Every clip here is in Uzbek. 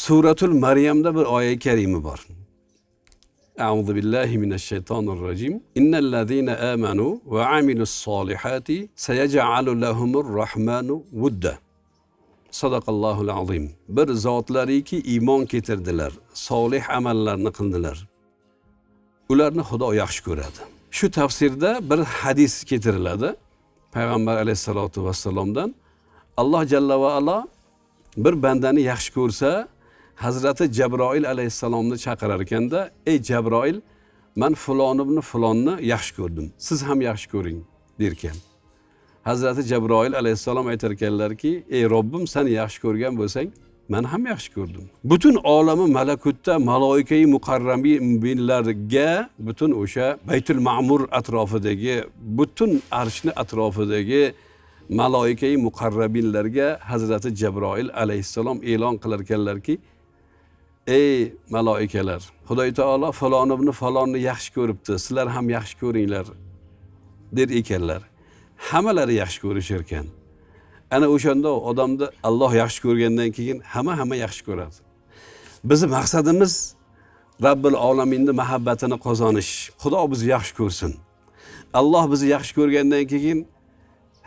Suratul Maryamda bir oyat karima bor. A'udhu billahi mineşşeytanirracim. İnnellezîne âmenû ve amilussâlihâti seyec'alu lahumur rahmanu vudda. Sadaqallahul azim. Bir zotlariki iymon keltirdilar, solih amallarni qildilar. Ularni Xudo yaxshi ko'radi. Shu tafsirda bir hadis keltiriladi. Payg'ambar alayhisolatu vassalomdan Alloh jalla va ala bir bandani yaxshi ko'rsa, Hazrati Jabroil alayhissalomni chaqirar ekanda, "Ey Jabroil, men fulon ibn fulonni yaxshi ko'rdim. Siz ham yaxshi ko'ring" derkan. Hazrati Jabroil alayhissalom aytar ekanlarki, "Ey Robbim, sen yaxshi ko'rgan bo'lsang, men ham yaxshi ko'rdim." Butun olami malakutda maloikai muqarrabinlarga, butun o'sha Baytul Ma'mur atrofidagi, butun arshni atrofidagi maloikai muqarrabinlarga Hazrati Jabroil alayhissalom e'lon qilar ekanlarki, "Ey maloikalar, Xudo taolo falon ibn falonni yaxshi ko'ribdi, sizlar ham yaxshi ko'ringlar" der ekanlar. Hammalari yaxshi ko'rishar ekan. Ana o'shanda odamni Alloh yaxshi ko'rgandan keyin hamma yaxshi ko'radi. Bizning maqsadimiz Robbil olaminning muhabbatini qozonish. Xudo bizni yaxshi ko'rsin. Alloh bizni yaxshi ko'rgandan keyin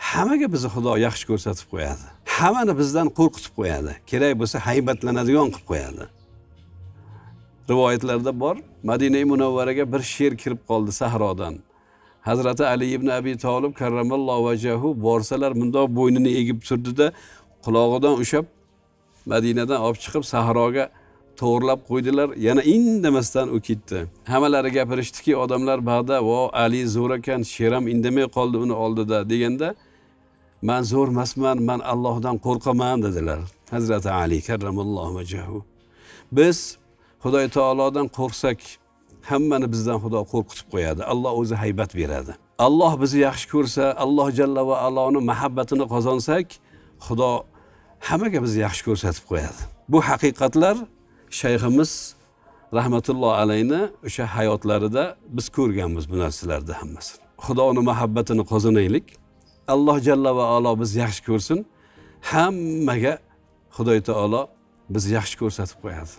hammaga bizni Xudo yaxshi ko'rsatib qo'yadi. Hammani bizdan qo'rqitib qo'yadi. Kerak bo'lsa haybatlanadigan qilib qo'yadi. Rivoyatlarda bor, Madina-i Munavvaraga bir sher kirib qoldi sahrodan. Hazrati Ali ibn Abi Talib karramallohu vajhahu borsalar bundoq bo'ynini egib turdida, qulog'idan ushab Madinadan olib chiqib sahroga to'g'rilab qo'ydilar. Yana indamasdan u ketdi. Hammalari gapirishdiki, odamlar ba'da "Vo, Ali zo'r ekan, sheram indamay qoldi uni oldida" deganda, "Men zo'r emasman, men Allohdan qo'rqaman" dedilar. Hazrati Ali karramallohu vajhahu. Biz Xudo taolodan qo'rqsak, hammani bizdan Xudo qo'rqitib qo'yadi. Alloh o'zi haybat beradi. Alloh bizni yaxshi ko'rsa, Alloh jalla va aloning muhabbatini qozonsak, Xudo hammaga bizni yaxshi ko'rsatib qo'yadi. Bu haqiqatlar shayximiz rahmatulloh alayni o'sha hayotlarida biz ko'rganmiz bu narsalarni hammasini. Xudoning muhabbatini qozonaylik. Alloh jalla va alo bizni yaxshi ko'rsin. Hammaga Xudo taolo bizni yaxshi ko'rsatib qo'yadi.